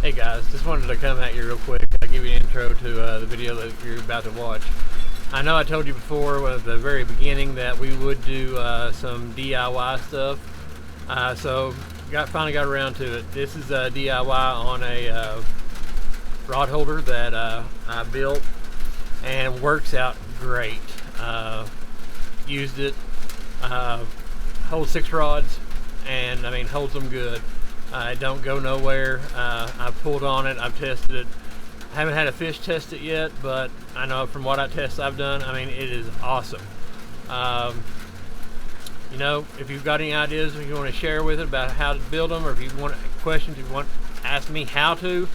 Hey guys, just wanted to come at you real quick. I'll give you an intro to the video that you're about to watch. I know I told you before at the very beginning that we would do some DIY stuff. So finally got around to it. This is a DIY on a rod holder that I built and works out great. Used it, holds 6 rods, and I mean holds them good. It don't go nowhere. I've pulled on it, I've tested it. I haven't had a fish test it yet, but I know from what I've done, I mean, it is awesome. You know, if you've got any ideas if you want to share with it about how to build them, or if you want questions, if you want to ask me how to,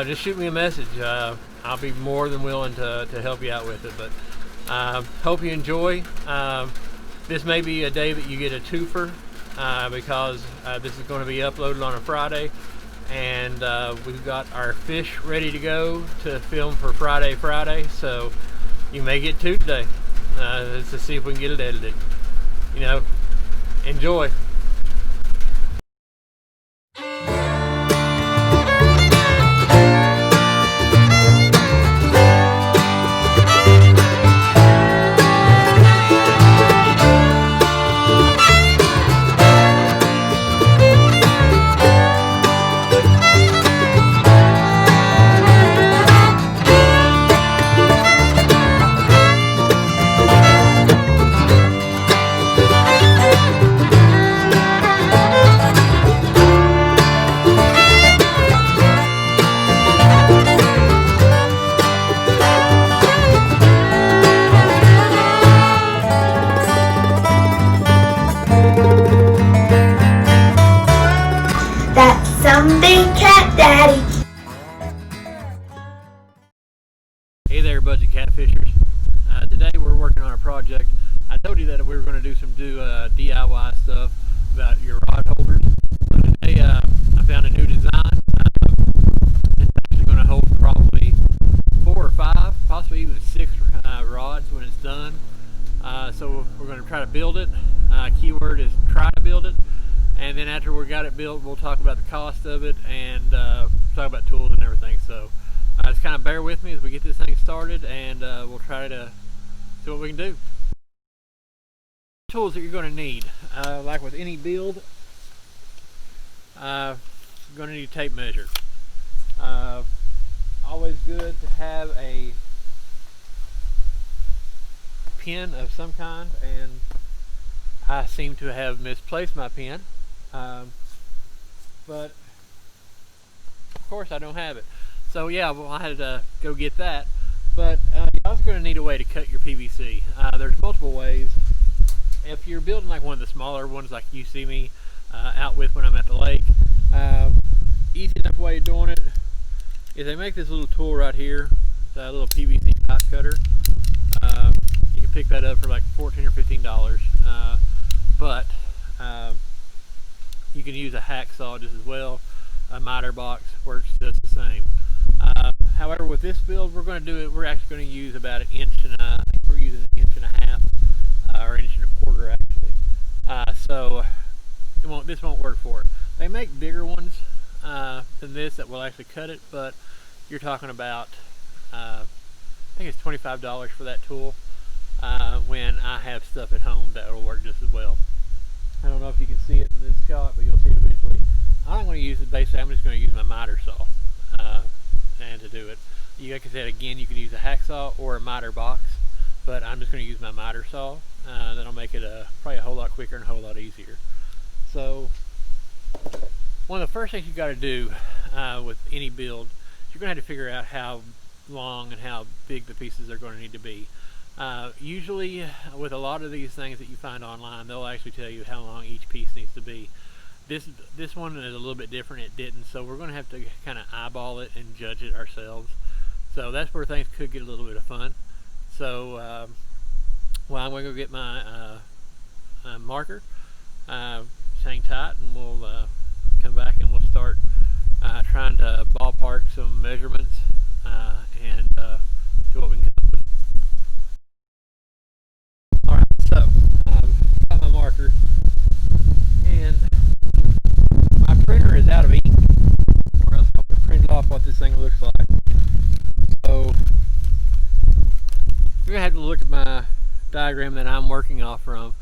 just shoot me a message. I'll be more than willing to help you out with it. But hope you enjoy. This may be a day that you get a twofer, because this is going to be uploaded on a Friday, and we've got our fish ready to go to film for Friday, so you may get 2 today. Let's just see if we can get it edited. You know, enjoy. Some big cat daddy. Hey there, budget catfishers. Today we're working on a project. I told you that we were going to do some DIY stuff about your rod holders. So today I found a new design. It's actually going to hold probably 4 or 5, possibly even 6 rods when it's done. So we're going to try to build it. Keyword is try to build it. And then after we got it built, we'll talk about the cost of it and talk about tools and everything. So just kind of bear with me as we get this thing started, and we'll try to see what we can do. Tools that you're going to need, like with any build, you're going to need a tape measure. Always good to have a pin of some kind, and I seem to have misplaced my pin. But of course I don't have it, so yeah, well, I had to go get that. But you're also going to need a way to cut your PVC. There's multiple ways. If you're building like one of the smaller ones like you see me out with when I'm at the lake, easy enough way of doing it is they make this little tool right here. It's a little PVC pipe cutter. You can pick that up for like $14 or $15, but you can use a hacksaw just as well. A miter box works just the same. However, with this build, we're going to do it. We're actually going to use about 1 inch and I think we're using 1.5 inches, or 1.25 inches actually. So this won't work for it. They make bigger ones than this that will actually cut it, but you're talking about I think it's $25 for that tool. When I have stuff at home that will work just as well. I don't know if you can see it in this shot, but you'll see it eventually. I'm not going to use it. Basically, I'm just going to use my miter saw and to do it. Like I said, again, you can use a hacksaw or a miter box, but I'm just going to use my miter saw. That'll make it probably a whole lot quicker and a whole lot easier. So one of the first things you got to do with any build, you're going to have to figure out how long and how big the pieces are going to need to be. Usually with a lot of these things that you find online, they'll actually tell you how long each piece needs to be. This one is a little bit different. It didn't, so we're going to have to kind of eyeball it and judge it ourselves. So that's where things could get a little bit of fun. So well, I'm going to go get my marker, hang tight, and we'll come back and we'll start trying to ballpark some measurements and see what we can come up with. Alright, so got my marker, and my printer is out of ink, or else I'll print diagram that I'm working off from.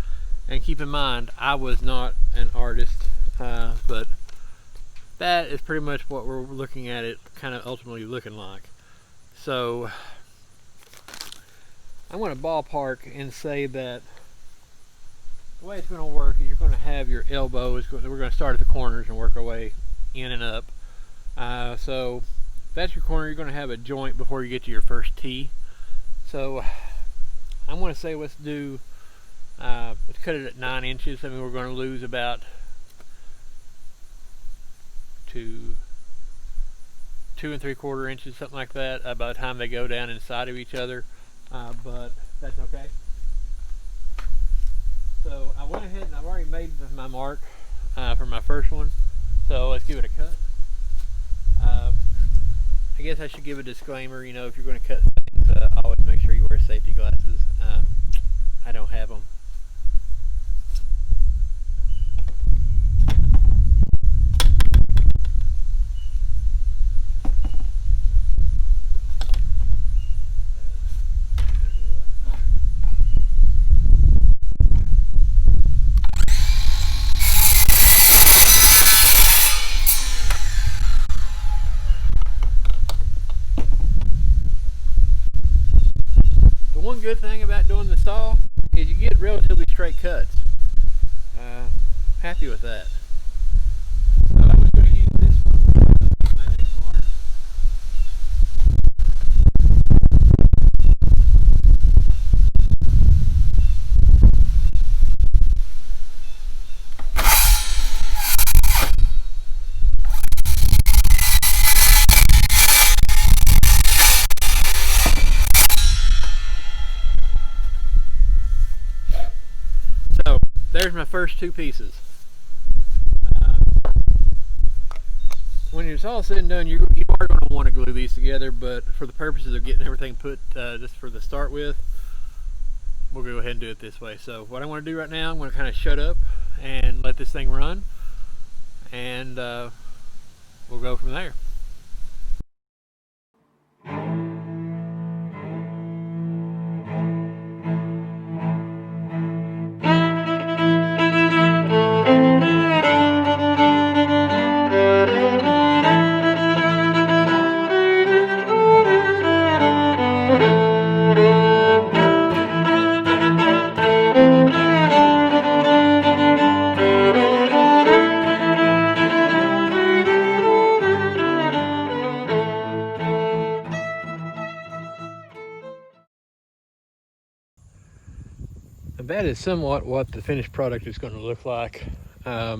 And keep in mind, I was not an artist, but that is pretty much what we're looking at it kind of ultimately looking like. So I'm going to ballpark and say that the way it's going to work is you're going to have your elbow, we're going to start at the corners and work our way in and up. So that's your corner. You're going to have a joint before you get to your first tee. So I'm going to say let's cut it at 9 inches. I mean, we're going to lose about 2 3/4 inches, something like that, by the time they go down inside of each other, but that's okay. So I went ahead and I've already made my mark for my first one, so let's give it a cut. I guess I should give a disclaimer, you know, if you're going to cut things, always make sure you wear safety glasses. I don't have them. One good thing about doing the saw is you get relatively straight cuts. Happy with that. So I was going to use this one for my next mark. So there's my first two pieces. When it's all said and done, you are going to want to glue these together, but for the purposes of getting everything put just for the start with, we'll go ahead and do it this way. So what I want to do right now, I'm going to kind of shut up and let this thing run, and we'll go from there. And that is somewhat what the finished product is going to look like. I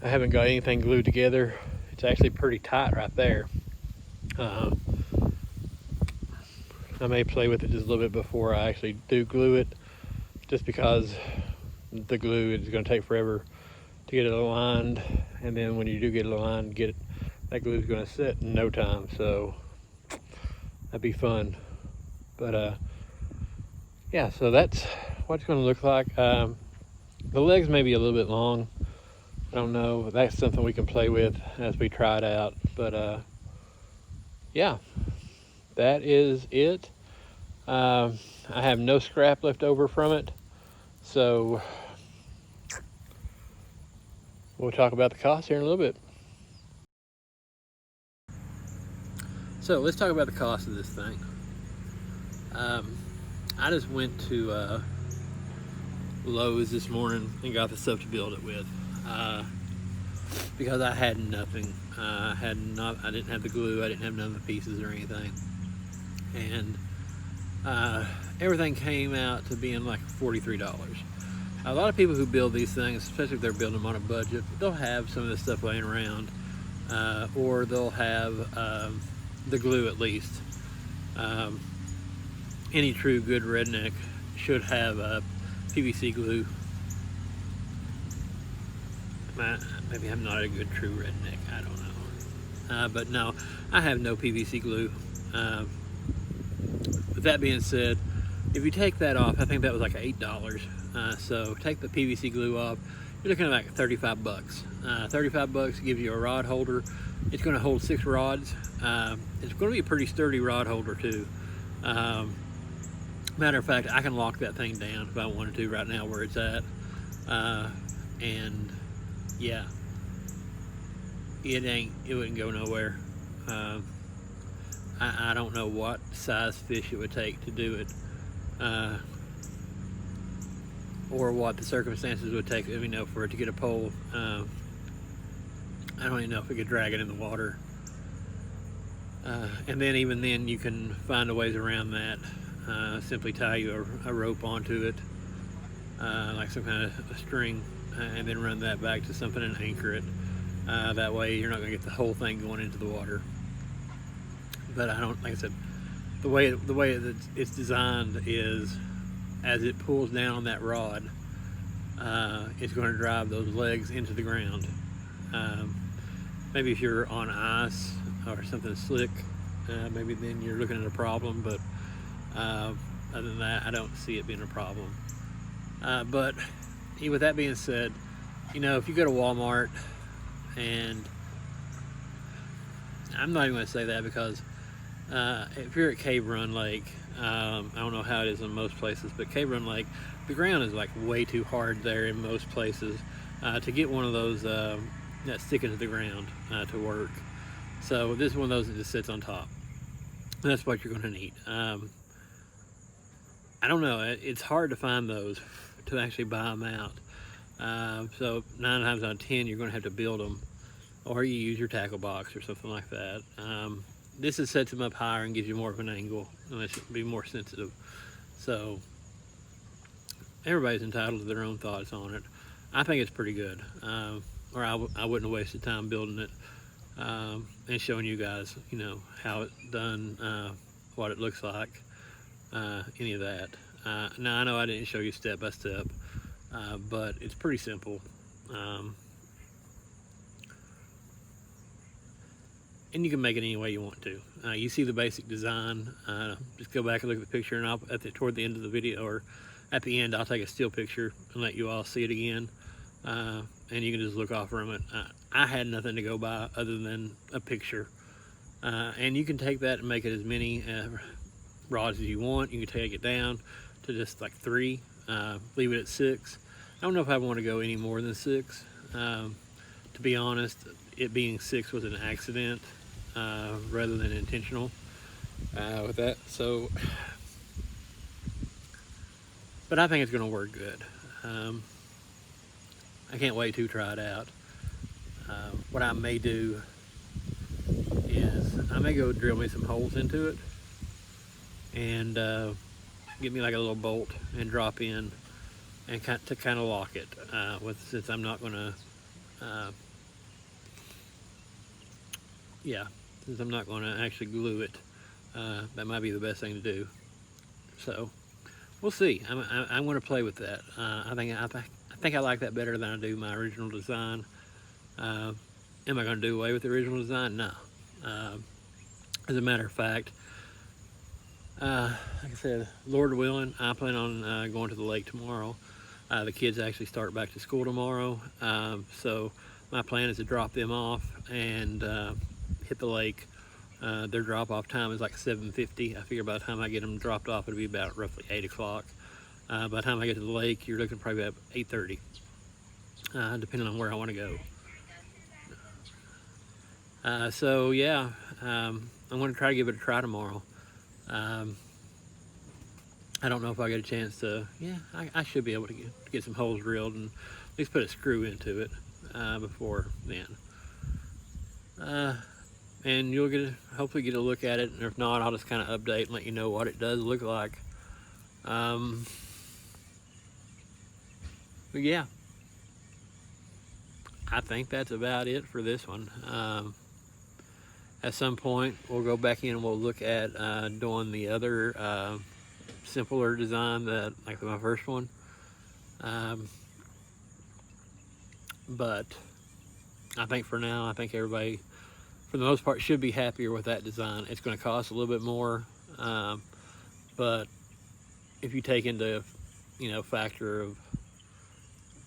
haven't got anything glued together. It's actually pretty tight right there. I may play with it just a little bit before I actually do glue it, just because the glue is going to take forever to get it aligned, and then when you do get it aligned, that glue is going to set in no time. So that'd be fun. But yeah, so that's what it's going to look like. The legs may be a little bit long. I don't know. That's something we can play with as we try it out. But yeah, that is it. I have no scrap left over from it. So we'll talk about the cost here in a little bit. So let's talk about the cost of this thing. I just went to Lowe's this morning and got the stuff to build it with, because I had nothing. I didn't have the glue. I didn't have none of the pieces or anything, and everything came out to being like $43. A lot of people who build these things, especially if they're building them on a budget, they'll have some of this stuff laying around, or they'll have the glue at least. Any true good redneck should have PVC glue. Maybe I'm not a good true redneck, I don't know. But no, I have no PVC glue. With that being said, if you take that off, I think that was like $8. So take the PVC glue off, you're looking at like 35 bucks. 35 bucks gives you a rod holder. It's going to hold 6 rods. It's going to be a pretty sturdy rod holder too. Matter of fact, I can lock that thing down if I wanted to right now where it's at. And yeah, it wouldn't go nowhere. Um, I don't know what size fish it would take to do it, uh, or what the circumstances would take, for it to get a pole. I don't even know if we could drag it in the water. And then even then, you can find a ways around that. Simply tie you a rope onto it, like some kind of a string, and then run that back to something and anchor it. That way, you're not going to get the whole thing going into the water. But I don't, like I said, the way it's designed is, as it pulls down on that rod, it's going to drive those legs into the ground. Maybe if you're on ice or something slick, maybe then you're looking at a problem. But other than that, I don't see it being a problem. But with that being said, if you go to Walmart, and I'm not even going to say that because if you're at Cave Run Lake, I don't know how it is in most places, but Cave Run Lake, the ground is like way too hard there in most places to get one of those that stick into the ground to work. So this is one of those that just sits on top. And that's what you're going to need. I don't know, it's hard to find those to actually buy them out. So 9 times out of 10, you're going to have to build them, or you use your tackle box or something like that. This is sets them up higher and gives you more of an angle, and it should be more sensitive. So everybody's entitled to their own thoughts on it. I think it's pretty good, or I wouldn't have wasted time building it and showing you guys, how it's done, what it looks like, any of that. Now I know I didn't show you step by step, but it's pretty simple. And you can make it any way you want to. You see the basic design. Just go back and look at the picture, and toward the end of the video, or at the end, I'll take a still picture and let you all see it again. And you can just look off from it. I had nothing to go by other than a picture. And you can take that and make it as many rods as you want. You can take it down to just like 3, leave it at 6. I don't know if I want to go any more than 6. To be honest, it being 6 was an accident rather than intentional with that. So, but I think it's going to work good. I can't wait to try it out. What I may do is I may go drill me some holes into it and get me like a little bolt and drop in and to kind of lock it. Since I'm not going to, since I'm not going to actually glue it, that might be the best thing to do. So we'll see. I'm going to play with that. I think I like that better than I do my original design. Am I going to do away with the original design? No. As a matter of fact, like I said, Lord willing, I plan on going to the lake tomorrow. The kids actually start back to school tomorrow, so my plan is to drop them off and hit the lake. Their drop-off time is like 7:50. I figure by the time I get them dropped off, it'll be about roughly 8 o'clock. By the time I get to the lake, you're looking probably about 8:30, depending on where I want to go. So yeah, I'm going to try to give it a try tomorrow. I don't know if I get a chance to. Yeah, I should be able to get some holes drilled and at least put a screw into it before then. And you'll hopefully get a look at it, and if not, I'll just kind of update and let you know what it does look like. But yeah, I think that's about it for this one. At some point, we'll go back in and we'll look at doing the other simpler design like my first one. But I think for now, everybody, for the most part, should be happier with that design. It's going to cost a little bit more, but if you take into factor of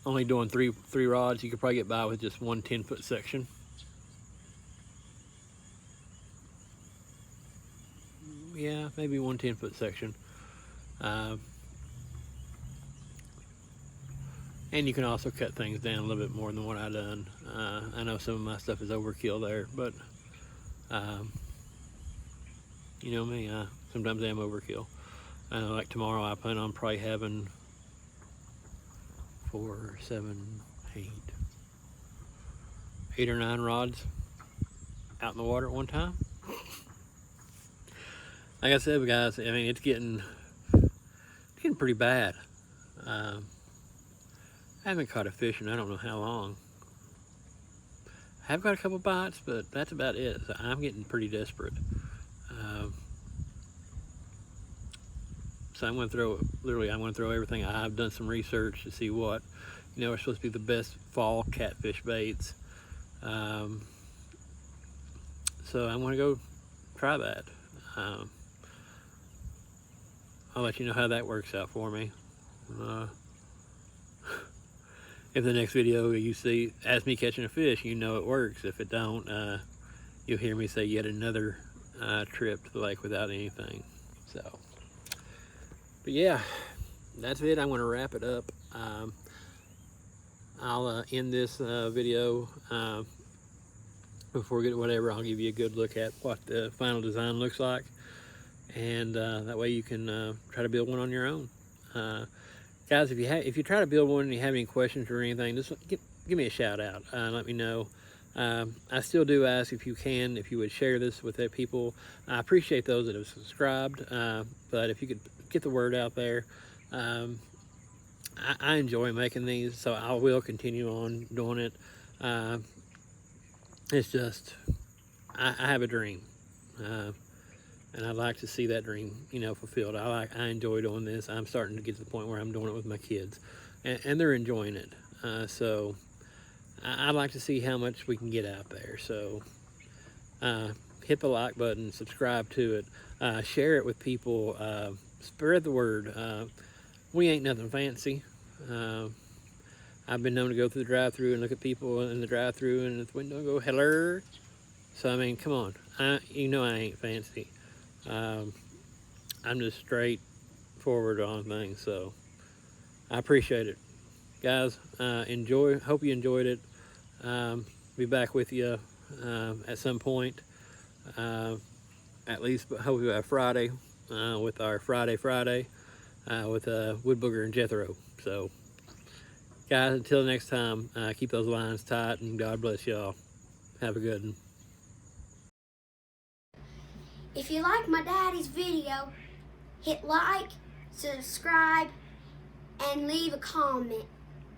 only doing three rods, you could probably get by with just one 10-foot section. Yeah, maybe one 10-foot section. And you can also cut things down a little bit more than what I done. I know some of my stuff is overkill there, but you know me, sometimes I am overkill. Like tomorrow, I plan on probably having 4, 7, 8 or 9 rods out in the water at one time. Like I said, guys, I mean, it's getting pretty bad. I haven't caught a fish in I don't know how long. I have got a couple bites, but that's about it. So I'm getting pretty desperate. So I'm going to throw everything. I've done some research to see what, are supposed to be the best fall catfish baits. So I'm going to go try that. I'll let you know how that works out for me. If the next video you see as me catching a fish, you know it works. If it don't, you'll hear me say yet another trip to the lake without anything. So, but yeah, that's it. I'm going to wrap it up. I'll end this video. Before we get to whatever, I'll give you a good look at what the final design looks like. And that way you can try to build one on your own. Guys, if you try to build one and you have any questions or anything, just give me a shout out. Let me know. I still do ask if you would share this with people. I appreciate those that have subscribed, but if you could get the word out there. I enjoy making these, so I will continue on doing it. It's just, I have a dream. And I'd like to see that dream, fulfilled. I enjoy doing this. I'm starting to get to the point where I'm doing it with my kids, and they're enjoying it. So I'd like to see how much we can get out there. So hit the like button, subscribe to it, share it with people, spread the word. We ain't nothing fancy. I've been known to go through the drive-thru and look at people in the drive-thru and at the window and go, hello. So I mean, come on, I ain't fancy. I'm just straightforward on things, so I appreciate it, guys. Hope you enjoyed it. Be back with you at some point, at least hope you have Friday with our Friday with Wood Booger and Jethro. So guys, until next time, keep those lines tight, and God bless y'all. Have a good one. If you like my daddy's video, hit like, subscribe, and leave a comment.